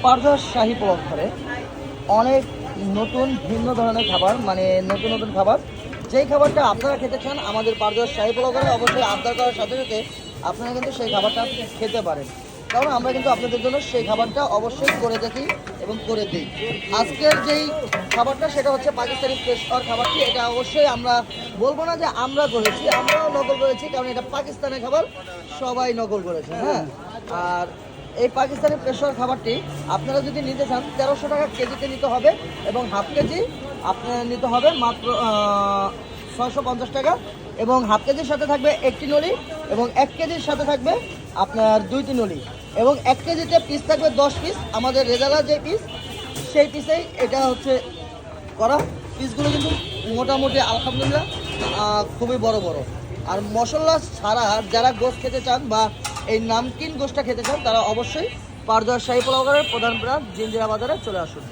পারভেজ শাহী পোলাও ঘরে অনেক নতুন ভিন্ন ধরনের খাবার, মানে নতুন নতুন খাবার, যেই খাবারটা আপনারা খেতে চান আমাদের পারভেজ শাহী পোলাও ঘরে অবশ্যই আবদার করার সাথে সাথে আপনারা কিন্তু সেই খাবারটা খেতে পারেন, কারণ আমরা কিন্তু আপনাদের জন্য সেই খাবারটা অবশ্যই করে থাকি এবং করে দিই। আজকের যেই খাবারটা সেটা হচ্ছে পাকিস্তানি পেশোয়ার খাবারটি। এটা অবশ্যই আমরা বলবো না যে আমরা করেছি, আমরাও নকল করেছি, কারণ এটা পাকিস্তানের খাবার, সবাই নকল করেছে। হ্যাঁ, আর এই পাকিস্তানি পেশোয়ার খাবারটি আপনারা যদি নিতে চান 1300 টাকা কেজিতে নিতে হবে, এবং হাফ কেজি আপনার নিতে হবে মাত্র 650 টাকা, এবং হাফ কেজির সাথে থাকবে একটি নলি, এবং 1 কেজির সাথে থাকবে আপনার 2টি নলি, এবং 1 কেজিতে পিস থাকবে 10 পিস। আমাদের রেজালার যে পিস সেই পিসেই এটা হচ্ছে করা। পিসগুলো কিন্তু মোটামুটি আলহামদুলিল্লাহ খুবই বড় বড়। আর মশলা ছাড়া যারা গোশত খেতে চান বা এই নামকিন গোশতটা খেতে চান তারা অবশ্যই পারভেজ শাহী পোলাও ঘরের প্রধান ব্রাঞ্চ জিঞ্জিরা বাজারে চলে আসুন।